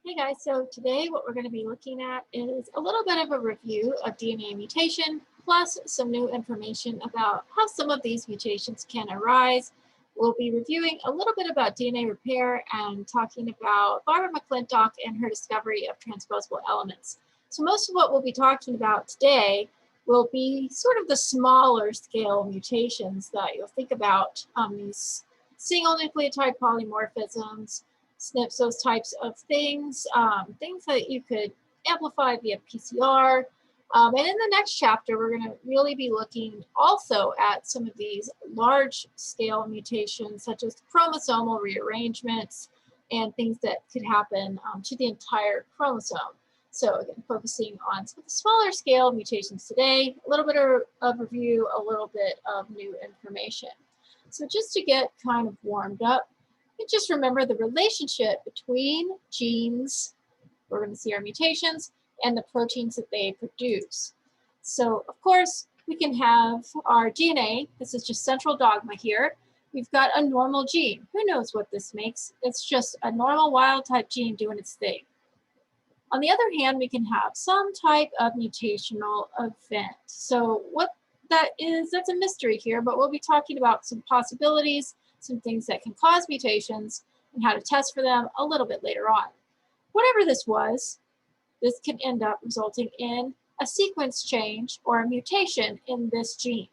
Hey guys, so today what we're going to be looking at is a little bit of a review of DNA mutation, plus some new information about how some of these mutations can arise. We'll be reviewing a little bit about DNA repair and talking about Barbara McClintock and her discovery of transposable elements. So most of what we'll be talking about today will be sort of the smaller scale mutations that you'll think about, these single nucleotide polymorphisms, SNPs, those types of things, things that you could amplify via PCR. And in the next chapter, we're going to really be looking also at some of these large scale mutations, such as chromosomal rearrangements and things that could happen to the entire chromosome. So again, focusing on some of the smaller scale mutations today, a little bit of review, a little bit of new information. So just to get kind of warmed up, just remember the relationship between genes, we're going to see our mutations, and the proteins that they produce. So, of course, we can have our DNA. This is just central dogma here. We've got a normal gene. Who knows what this makes? It's just a normal wild type gene doing its thing. On the other hand, we can have some type of mutational event. So what that is, that's a mystery here, but we'll be talking about some possibilities, some things that can cause mutations, and how to test for them a little bit later on. Whatever this was, this can end up resulting in a sequence change or a mutation in this gene.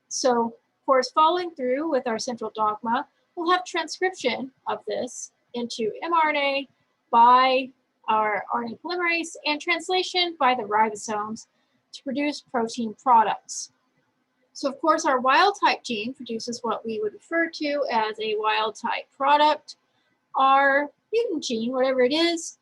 So, of course, following through with our central dogma, we'll have transcription of this into mRNA by our RNA polymerase and translation by the ribosomes to produce protein products. So of course, our wild type gene produces what we would refer to as a wild type product. Our mutant gene, whatever it is,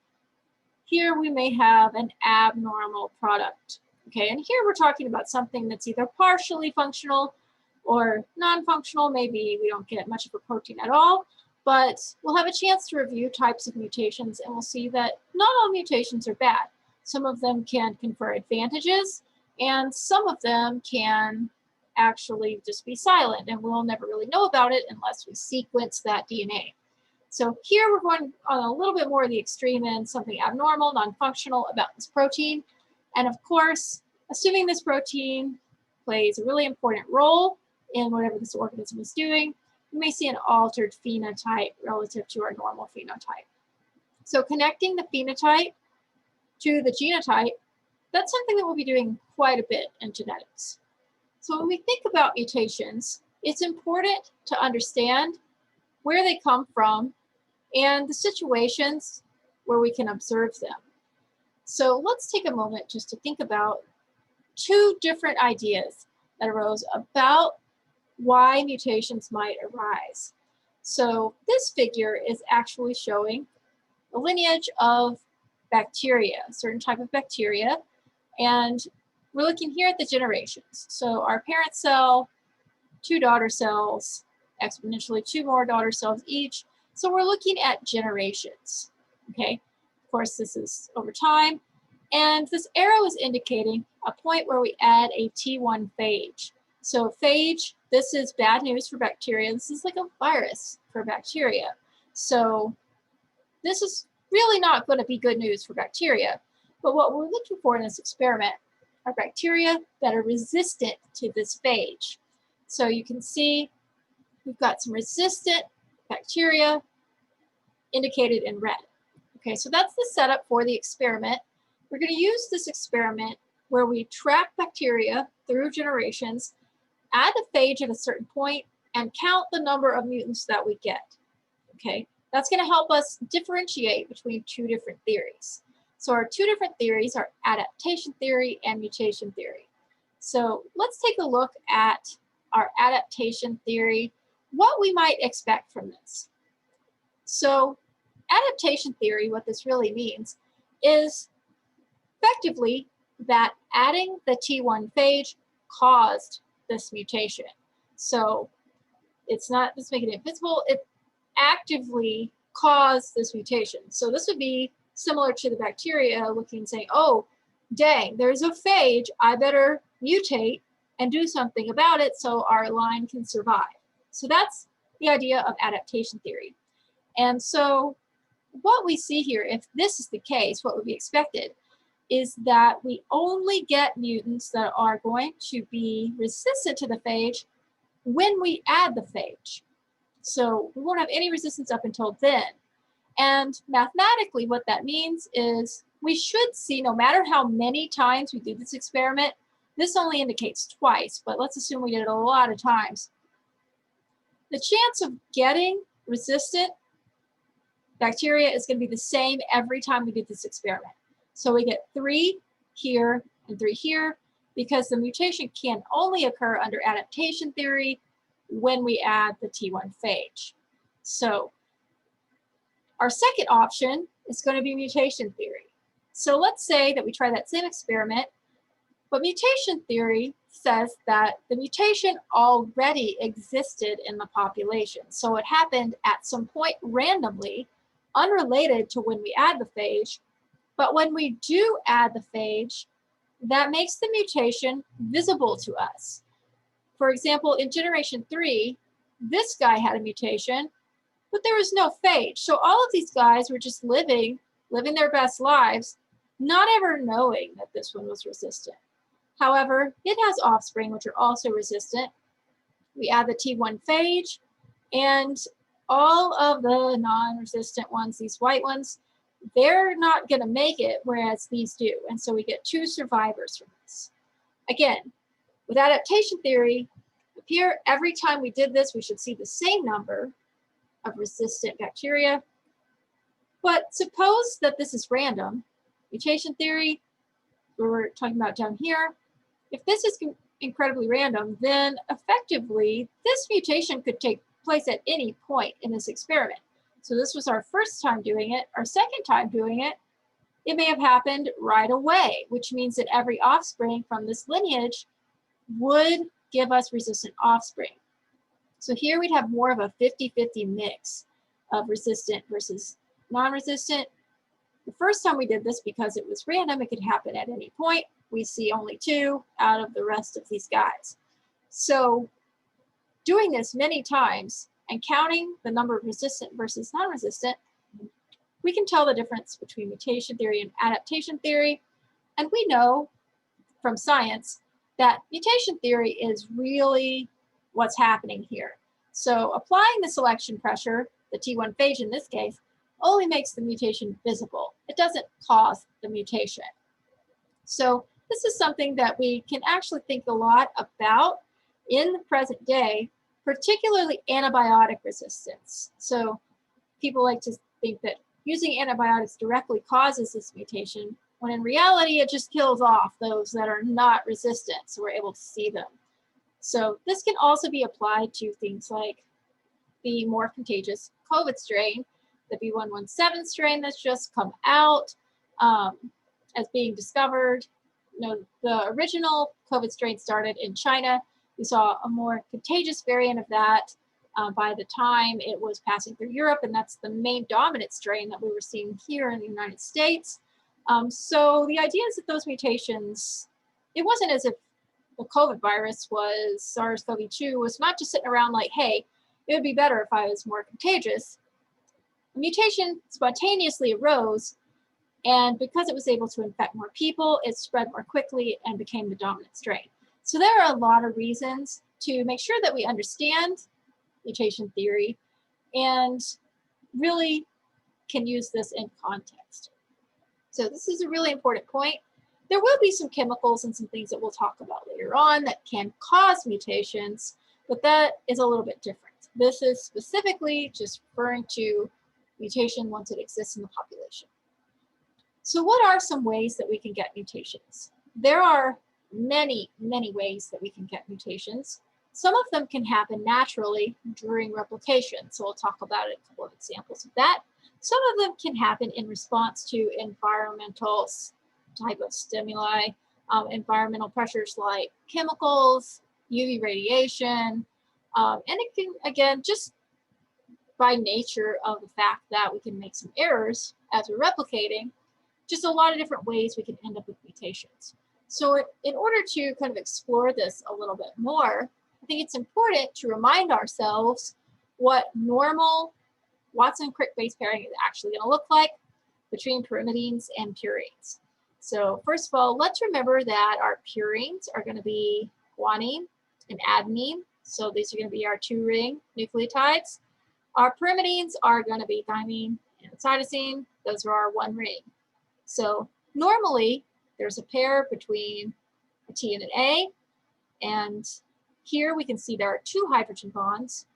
here we may have an abnormal product. Okay, and here we're talking about something that's either partially functional or non-functional. Maybe we don't get much of a protein at all, but we'll have a chance to review types of mutations, and we'll see that not all mutations are bad. Some of them can confer advantages, and some of them can actually just be silent, and we'll never really know about it unless we sequence that DNA. So here we're going on a little bit more of the extreme end, something abnormal, non-functional about this protein. And of course, assuming this protein plays a really important role in whatever this organism is doing, we may see an altered phenotype relative to our normal phenotype. So connecting the phenotype to the genotype, that's something that we'll be doing quite a bit in genetics. So when we think about mutations, it's important to understand where they come from and the situations where we can observe them. So let's take a moment just to think about two different ideas that arose about why mutations might arise. So this figure is actually showing a lineage of bacteria, a certain type of bacteria, and we're looking here at the generations. So our parent cell, two daughter cells, exponentially two more daughter cells each. So we're looking at generations, okay? Of course, this is over time. And this arrow is indicating a point where we add a T1 phage. So phage, this is bad news for bacteria. This is like a virus for bacteria. So this is really not going to be good news for bacteria. But what we're looking for in this experiment are bacteria that are resistant to this phage. So you can see we've got some resistant bacteria indicated in red. Okay, so that's the setup for the experiment. We're going to use this experiment where we track bacteria through generations, add the phage at a certain point, and count the number of mutants that we get. Okay, that's going to help us differentiate between two different theories. So our two different theories are adaptation theory and mutation theory. So let's take a look at our adaptation theory, what we might expect from this. So adaptation theory, what this really means is effectively that adding the T1 phage caused this mutation. So it's not just making it invisible, it actively caused this mutation. So this would be similar to the bacteria looking and saying, oh, dang, there's a phage, I better mutate and do something about it so our line can survive. So that's the idea of adaptation theory. And so what we see here, if this is the case, what would be expected is that we only get mutants that are going to be resistant to the phage when we add the phage. So we won't have any resistance up until then. And mathematically, what that means is we should see, no matter how many times we do this experiment, this only indicates twice, but let's assume we did it a lot of times. The chance of getting resistant bacteria is going to be the same every time we do this experiment. So we get 3 here and 3 here because the mutation can only occur under adaptation theory when we add the T1 phage. So our second option is going to be mutation theory. So let's say that we try that same experiment, but mutation theory says that the mutation already existed in the population. So it happened at some point randomly, unrelated to when we add the phage. But when we do add the phage, that makes the mutation visible to us. For example, in generation 3, this guy had a mutation, but there was no phage. So all of these guys were just living their best lives, not ever knowing that this one was resistant. However, it has offspring which are also resistant. We add the T1 phage, and all of the non-resistant ones, these white ones, they're not going to make it, whereas these do. And so we get 2 survivors from this. Again, with adaptation theory, up here, every time we did this, we should see the same number of resistant bacteria. But suppose that this is random. Mutation theory, we're talking about down here. If this is incredibly random, then effectively, this mutation could take place at any point in this experiment. So this was our first time doing it. Our second time doing it, it may have happened right away, which means that every offspring from this lineage would give us resistant offspring. So here we'd have more of a 50-50 mix of resistant versus non-resistant. The first time we did this, because it was random, it could happen at any point. We see only 2 out of the rest of these guys. So doing this many times and counting the number of resistant versus non-resistant, we can tell the difference between mutation theory and adaptation theory. And we know from science that mutation theory is really what's happening here. So applying the selection pressure, the T1 phage in this case, only makes the mutation visible. It doesn't cause the mutation. So this is something that we can actually think a lot about in the present day, particularly antibiotic resistance. So people like to think that using antibiotics directly causes this mutation, when in reality, it just kills off those that are not resistant, so we're able to see them. So this can also be applied to things like the more contagious COVID strain, the B117 strain that's just come out as being discovered. You know, the original COVID strain started in China. We saw a more contagious variant of that by the time it was passing through Europe, and that's the main dominant strain that we were seeing here in the United States. So the idea is that those mutations, it wasn't as if the COVID virus was SARS-CoV-2 was not just sitting around like, hey, it would be better if I was more contagious. The mutation spontaneously arose, and because it was able to infect more people, it spread more quickly and became the dominant strain. So there are a lot of reasons to make sure that we understand mutation theory and really can use this in context. So this is a really important point. There will be some chemicals and some things that we'll talk about later on that can cause mutations, but that is a little bit different. This is specifically just referring to mutation once it exists in the population. So what are some ways that we can get mutations? There are many, many ways that we can get mutations. Some of them can happen naturally during replication. So we'll talk about a couple of examples of that. Some of them can happen in response to environmental type of stimuli, environmental pressures like chemicals, UV radiation, and it can, again, just by nature of the fact that we can make some errors as we're replicating, just a lot of different ways we can end up with mutations. So in order to kind of explore this a little bit more, I think it's important to remind ourselves what normal Watson-Crick base pairing is actually going to look like between pyrimidines and purines. So first of all, let's remember that our purines are going to be guanine and adenine. So these are going to be our 2-ring nucleotides. Our pyrimidines are going to be thymine and cytosine. Those are our 1-ring. So normally there's a pair between a T and an A, and here we can see there are 2 hydrogen bonds,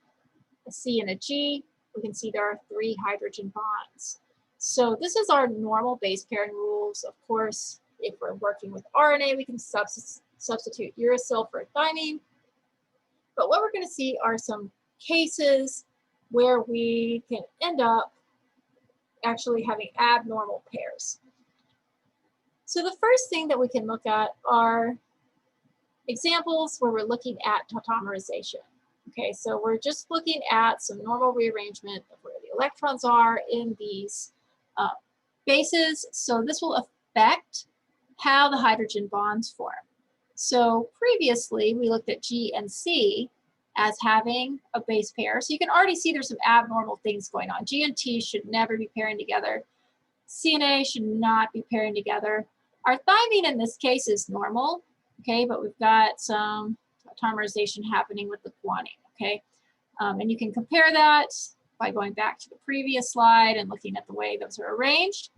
a C and a G. We can see there are 3 hydrogen bonds. So this is our normal base pairing rules. Of course, if we're working with RNA, we can substitute uracil for thymine. But what we're going to see are some cases where we can end up actually having abnormal pairs. So the first thing that we can look at are examples where we're looking at tautomerization. Okay, so we're just looking at some normal rearrangement of where the electrons are in these bases. So this will affect how the hydrogen bonds form. So previously we looked at G and C as having a base pair. So you can already see there's some abnormal things going on. G and T should never be pairing together. C and A should not be pairing together. Our thymine in this case is normal, okay, but we've got some tautomerization happening with the guanine, okay? And you can compare that by going back to the previous slide and looking at the way those are arranged.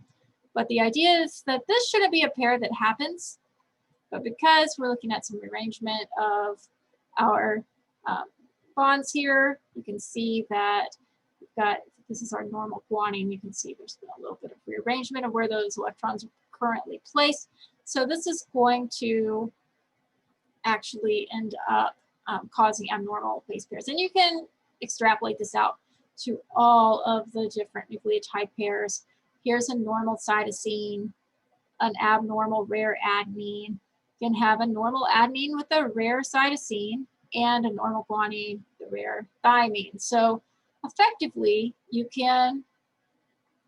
But the idea is that this shouldn't be a pair that happens, but because we're looking at some rearrangement of our bonds here, you can see that we've got, this is our normal guanine, you can see there's been a little bit of rearrangement of where those electrons are currently placed. So this is going to actually end up causing abnormal base pairs. And you can extrapolate this out to all of the different nucleotide pairs. Here's a normal cytosine, an abnormal rare adenine. You can have a normal adenine with a rare cytosine and a normal guanine, the rare thymine. So effectively, you can,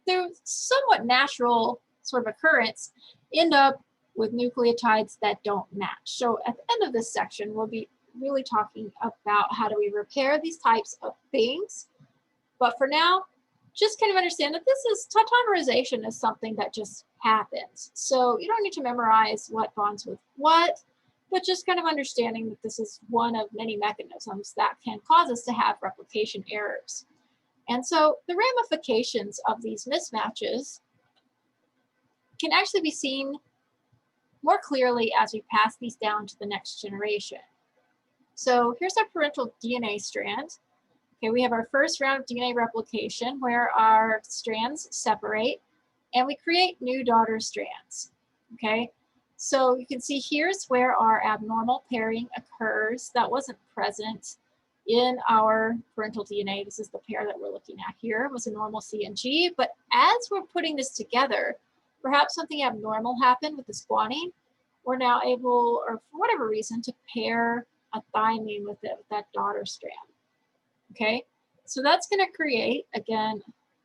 through somewhat natural sort of occurrence, end up with nucleotides that don't match. So at the end of this section, we'll be really talking about how do we repair these types of things. But for now, just kind of understand that this is, tautomerization is something that just happens. So you don't need to memorize what bonds with what, but just kind of understanding that this is one of many mechanisms that can cause us to have replication errors. And so the ramifications of these mismatches can actually be seen more clearly as we pass these down to the next generation. So here's our parental DNA strand. Okay, we have our first round of DNA replication where our strands separate and we create new daughter strands. Okay, so you can see here's where our abnormal pairing occurs. That wasn't present in our parental DNA. This is the pair that we're looking at here. It was a normal C and G, but as we're putting this together, perhaps something abnormal happened with this guanine. We're now able, or for whatever reason, to pair a thymine with it, with that daughter strand. Okay, so that's going to create, again,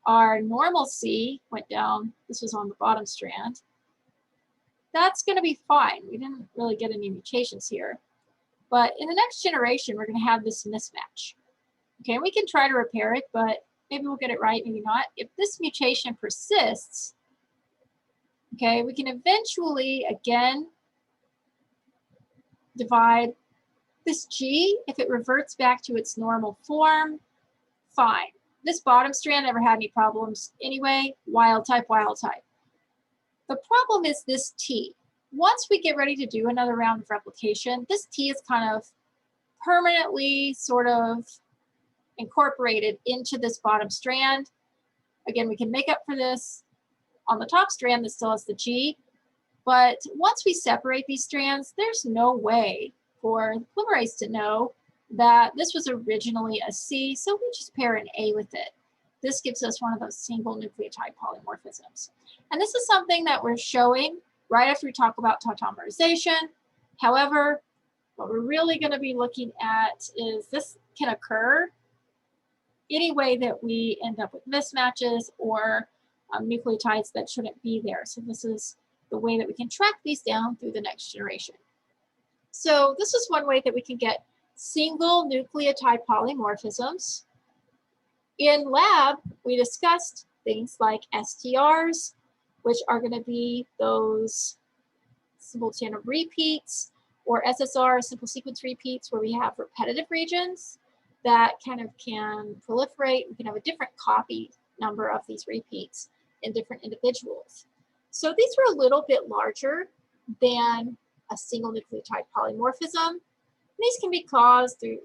our normal C went down. This was on the bottom strand. That's going to be fine. We didn't really get any mutations here. But in the next generation, we're going to have this mismatch. Okay, we can try to repair it, but maybe we'll get it right, maybe not. If this mutation persists, okay, we can eventually, again, divide this G. If it reverts back to its normal form, fine. This bottom strand never had any problems anyway, wild type, wild type. The problem is this T. Once we get ready to do another round of replication, this T is kind of permanently sort of incorporated into this bottom strand. Again, we can make up for this on the top strand that still has the G, but once we separate these strands, there's no way for the polymerase to know that this was originally a C, so we just pair an A with it. This gives us one of those single nucleotide polymorphisms. And this is something that we're showing right after we talk about tautomerization. However, what we're really going to be looking at is this can occur any way that we end up with mismatches or nucleotides that shouldn't be there. So this is the way that we can track these down through the next generation. So this is one way that we can get single nucleotide polymorphisms. In lab, we discussed things like STRs, which are going to be those simple tandem repeats, or SSR, simple sequence repeats, where we have repetitive regions that kind of can proliferate. We can have a different copy number of these repeats in different individuals. So these were a little bit larger than a single nucleotide polymorphism. These can be caused through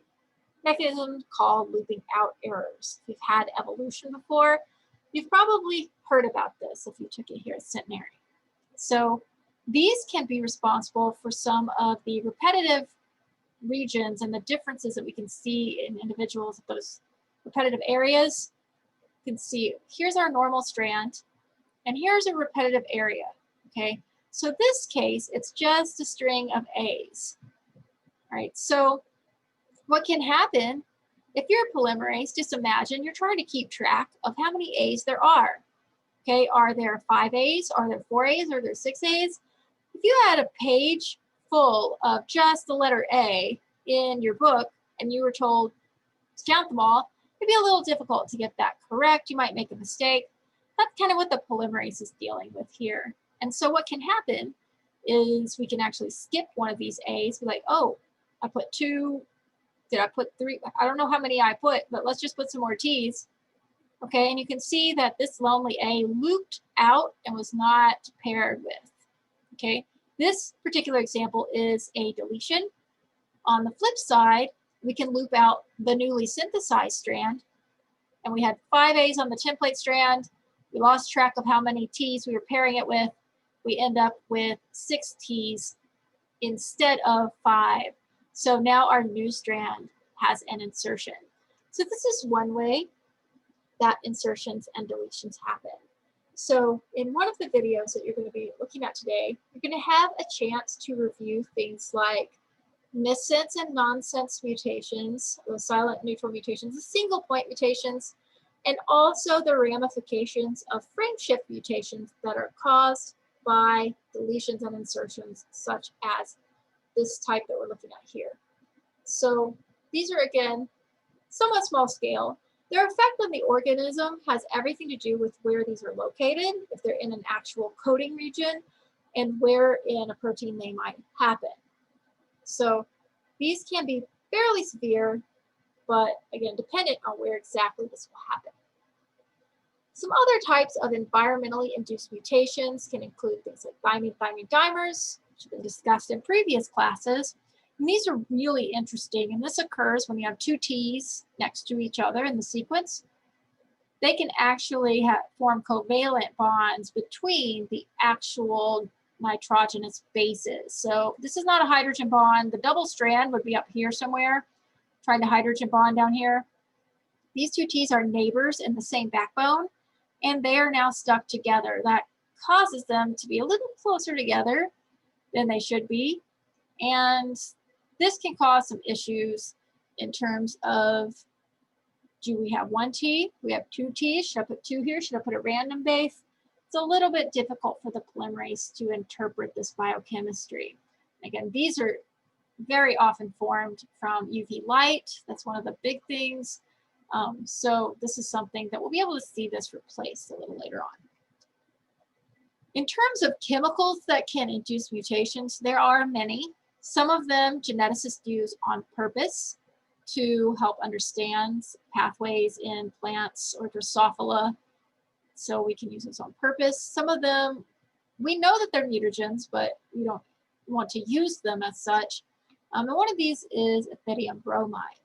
mechanisms called looping out errors. If you've had evolution before, you've probably heard about this if you took it here at Centenary. So these can be responsible for some of the repetitive regions and the differences that we can see in individuals of those repetitive areas. You can see here's our normal strand, and here's a repetitive area, okay? So this case, it's just a string of A's, all right? So what can happen if you're a polymerase, just imagine you're trying to keep track of how many A's there are, okay? Are there 5 A's? Are there 4 A's? Are there 6 A's? If you had a page full of just the letter A in your book and you were told to count them all, it'd be a little difficult to get that correct. You might make a mistake. That's kind of what the polymerase is dealing with here. And so what can happen is we can actually skip one of these A's, be like, oh, I put 2, did I put 3? I don't know how many I put, but let's just put some more T's. Okay, and you can see that this lonely A looped out and was not paired with. Okay, this particular example is a deletion. On the flip side, we can loop out the newly synthesized strand, and we had 5 A's on the template strand. We lost track of how many T's we were pairing it with. We end up with 6 T's instead of 5. So now our new strand has an insertion. So this is one way that insertions and deletions happen. So in one of the videos that you're going to be looking at today, you're going to have a chance to review things like missense and nonsense mutations, the silent neutral mutations, the single point mutations, and also the ramifications of frame shift mutations that are caused by deletions and insertions, such as this type that we're looking at here. So these are, again, somewhat small scale. Their effect on the organism has everything to do with where these are located, if they're in an actual coding region, and where in a protein they might happen. So these can be fairly severe, but again, dependent on where exactly this will happen. Some other types of environmentally induced mutations can include things like thymine thymine dimers, which have been discussed in previous classes. And these are really interesting, and this occurs when you have 2 T's next to each other in the sequence. They can actually form covalent bonds between the actual nitrogenous bases. So this is not a hydrogen bond. The double strand would be up here somewhere, trying to hydrogen bond down here. These 2 T's are neighbors in the same backbone, and they are now stuck together. That causes them to be a little closer together than they should be. And this can cause some issues in terms of, do we have 1 T? We have 2 T's. Should I put 2 here? Should I put a random base? It's a little bit difficult for the polymerase to interpret this biochemistry. Again, these are very often formed from UV light. That's one of the big things. So this is something that we'll be able to see this replaced a little later on. In terms of chemicals that can induce mutations, there are many. Some of them geneticists use on purpose to help understand pathways in plants or Drosophila, so we can use those on purpose. Some of them, we know that they're mutagens, but we don't want to use them as such. And one of these is Ethidium Bromide.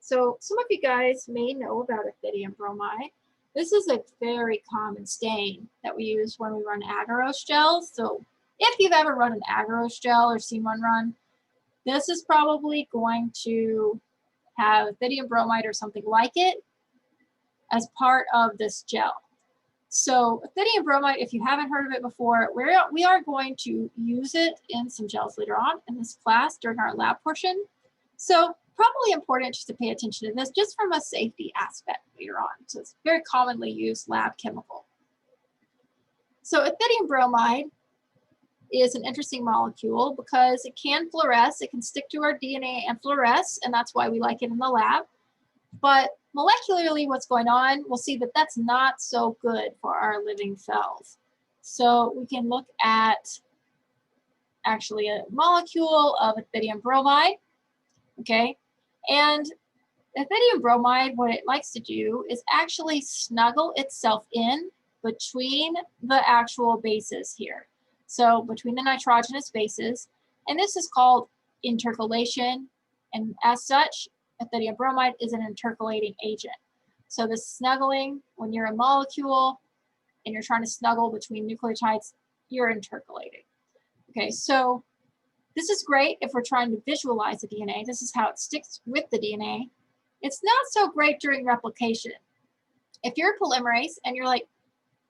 So some of you guys may know about Ethidium Bromide. This is a very common stain that we use when we run agarose gels. So if you've ever run an agarose gel or seen one run, this is probably going to have Ethidium Bromide or something like it as part of this gel. So Ethidium Bromide, if you haven't heard of it before, we are going to use it in some gels later on in this class during our lab portion. So probably important just to pay attention to this just from a safety aspect later on. So it's very commonly used lab chemical. So Ethidium Bromide is an interesting molecule because it can fluoresce. It can stick to our DNA and fluoresce, and that's why we like it in the lab. But molecularly what's going on, we'll see that that's not so good for our living cells. So we can look at actually a molecule of Ethidium Bromide, okay? And Ethidium Bromide, what it likes to do is actually snuggle itself in between the actual bases here. So between the nitrogenous bases, and this is called intercalation, and as such, Ethidium Bromide is an intercalating agent. So the snuggling, when you're a molecule and you're trying to snuggle between nucleotides, you're intercalating. Okay, so this is great if we're trying to visualize the DNA. This is how it sticks with the DNA. It's not so great during replication. If you're a polymerase and you're like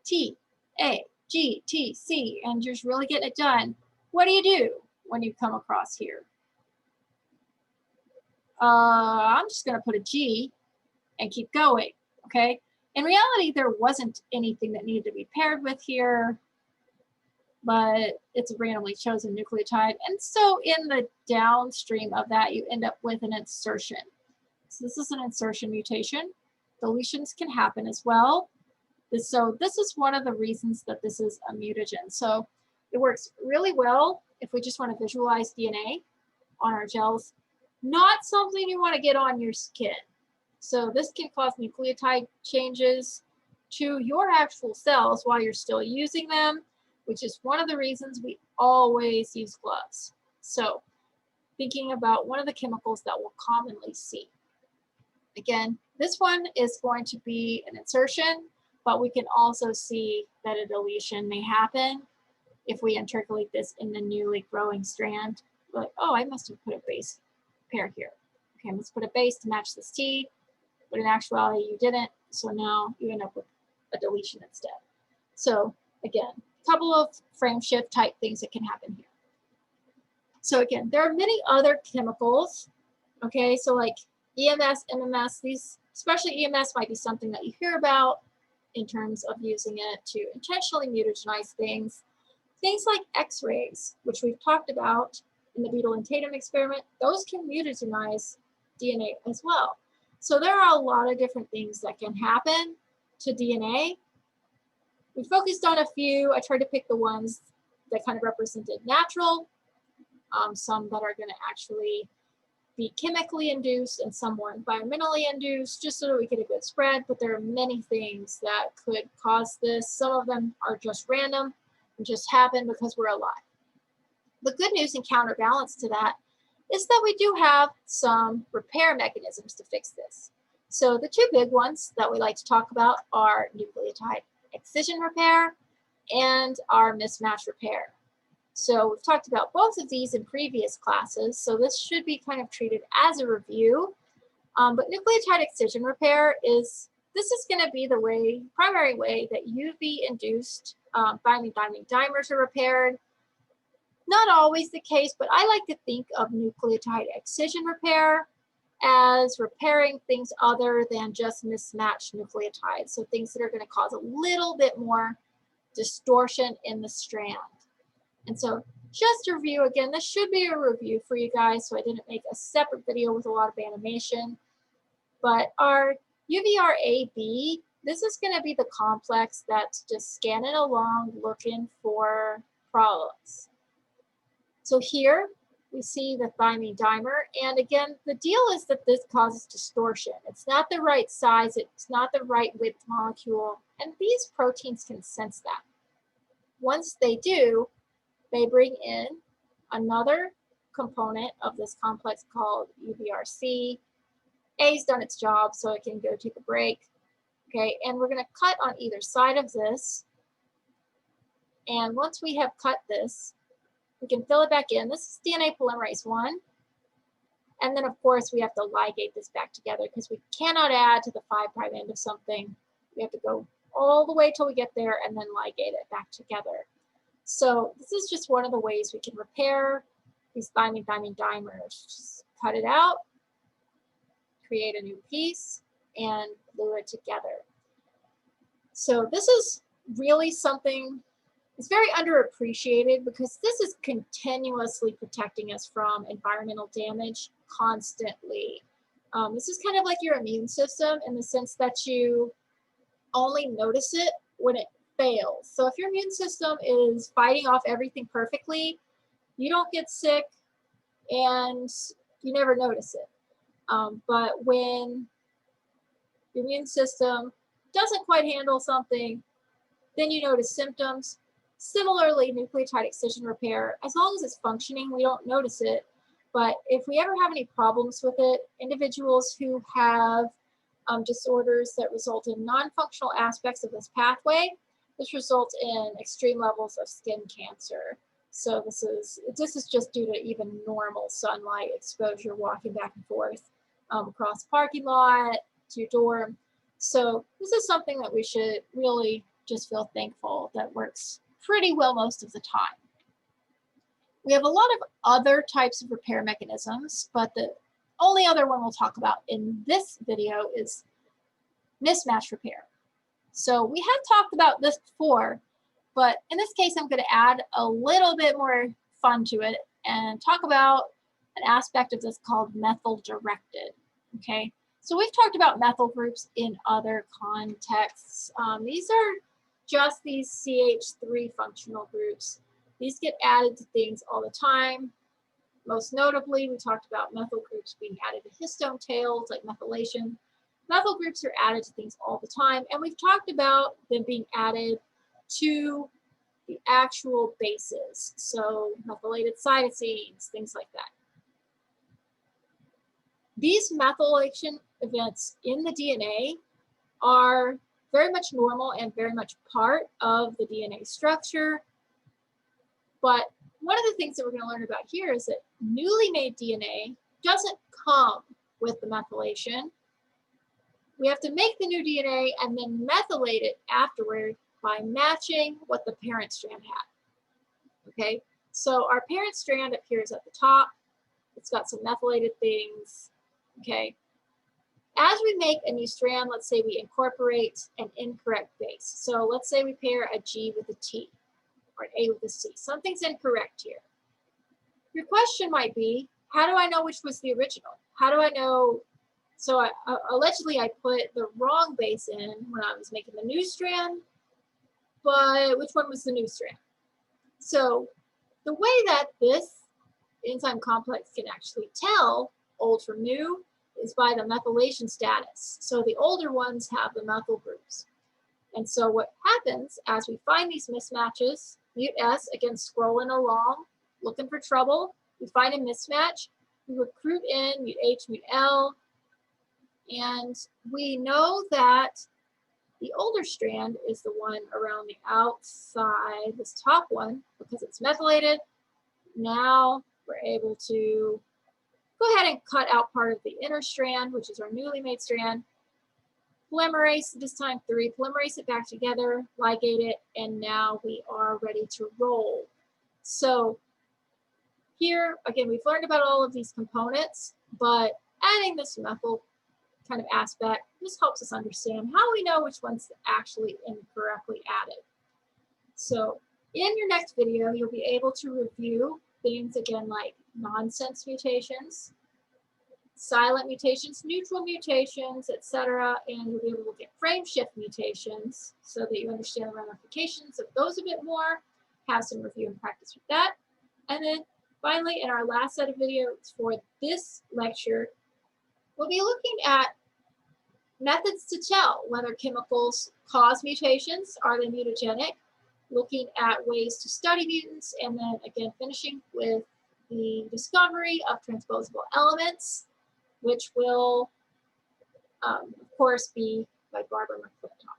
T, A, G, T, C, and you're just really getting it done, what do when you come across here? I'm just going to put a G and keep going, okay? In reality, there wasn't anything that needed to be paired with here, but it's a randomly chosen nucleotide. And so in the downstream of that, you end up with an insertion. So this is an insertion mutation. Deletions can happen as well. So this is one of the reasons that this is a mutagen. So it works really well if we just want to visualize DNA on our gels. Not something you want to get on your skin. So this can cause nucleotide changes to your actual cells while you're still using them, which is one of the reasons we always use gloves. So thinking about one of the chemicals that we'll commonly see. Again, this one is going to be an insertion, but we can also see that a deletion may happen if we intercalate this in the newly growing strand. Like, oh, I must have put a base pair here. Okay, let's put a base to match this T, but in actuality you didn't, so now you end up with a deletion instead. So again, a couple of frame shift type things that can happen here. So again, there are many other chemicals, okay, so like EMS, MMS, these, especially EMS might be something that you hear about in terms of using it to intentionally mutagenize things. Things like X-rays, which we've talked about in the Beetle and Tatum experiment, those can mutagenize DNA as well. So there are a lot of different things that can happen to DNA. We focused on a few. I tried to pick the ones that kind of represented natural, some that are going to actually be chemically induced and some more environmentally induced, just so that we get a good spread. But there are many things that could cause this. Some of them are just random and just happen because we're alive. The good news and counterbalance to that is that we do have some repair mechanisms to fix this. So the two big ones that we like to talk about are nucleotide excision repair and our mismatch repair. So we've talked about both of these in previous classes, so this should be kind of treated as a review. But nucleotide excision repair is going to be the primary way that UV-induced thymine thymine dimers are repaired. Not always the case, but I like to think of nucleotide excision repair as repairing things other than just mismatched nucleotides. So things that are going to cause a little bit more distortion in the strand. And so just to review again, this should be a review for you guys, so I didn't make a separate video with a lot of animation. But our UVRAB, this is going to be the complex that's just scanning along looking for problems. So here we see the thymine dimer, and again, the deal is that this causes distortion. It's not the right size, it's not the right width molecule, and these proteins can sense that. Once they do, they bring in another component of this complex called UVRC. A's done its job, so it can go take a break. Okay, and we're going to cut on either side of this. And once we have cut this, we can fill it back in. This is DNA polymerase 1. And then, of course, we have to ligate this back together because we cannot add to the 5' end of something. We have to go all the way till we get there and then ligate it back together. So this is just one of the ways we can repair these thymine thymine dimers. Just cut it out, create a new piece, and glue it together. So this is really something, it's very underappreciated because this is continuously protecting us from environmental damage constantly. This is kind of like your immune system in the sense that you only notice it when it fails. So if your immune system is fighting off everything perfectly, you don't get sick and you never notice it. But when your immune system doesn't quite handle something, then you notice symptoms. Similarly, nucleotide excision repair, as long as it's functioning, we don't notice it. But if we ever have any problems with it, individuals who have disorders that result in non-functional aspects of this pathway, this results in extreme levels of skin cancer. So this is just due to even normal sunlight exposure, walking back and forth across the parking lot to your dorm. So this is something that we should really just feel thankful that works pretty well most of the time. We have a lot of other types of repair mechanisms, but the only other one we'll talk about in this video is mismatch repair. So we have talked about this before, but in this case, I'm going to add a little bit more fun to it and talk about an aspect of this called methyl-directed. Okay, so we've talked about methyl groups in other contexts. These are just these CH3 functional groups. These get added to things all the time. Most notably, we talked about methyl groups being added to histone tails like methylation. Methyl groups are added to things all the time, and we've talked about them being added to the actual bases, so methylated cytosines, things like that. These methylation events in the DNA are very much normal and very much part of the DNA structure. But one of the things that we're going to learn about here is that newly made DNA doesn't come with the methylation. We have to make the new DNA and then methylate it afterward by matching what the parent strand had. Okay, so our parent strand appears at the top. It's got some methylated things. Okay, as we make a new strand, let's say we incorporate an incorrect base. So let's say we pair a G with a T or an A with a C. Something's incorrect here. Your question might be, how do I know which was the original? How do I know? So allegedly I put the wrong base in when I was making the new strand, but which one was the new strand? So the way that this enzyme complex can actually tell old from new is by the methylation status. So the older ones have the methyl groups. And so what happens as we find these mismatches, mute S, again, scrolling along, looking for trouble, we find a mismatch, we recruit in mute H, mute L, and we know that the older strand is the one around the outside, this top one, because it's methylated. Now we're able to go ahead and cut out part of the inner strand, which is our newly made strand, polymerase, this time 3, polymerase it back together, ligate it, and now we are ready to roll. So here, again, we've learned about all of these components, but adding this methyl kind of aspect, this helps us understand how we know which one's actually incorrectly added. So in your next video, you'll be able to review things again like nonsense mutations, silent mutations, neutral mutations, etc. And you'll be able to look at frame shift mutations so that you understand the ramifications of those a bit more, have some review and practice with that. And then finally, in our last set of videos for this lecture, we'll be looking at methods to tell whether chemicals cause mutations, are they mutagenic, looking at ways to study mutants, and then again finishing with the discovery of transposable elements, which will, of course, be by Barbara McClintock.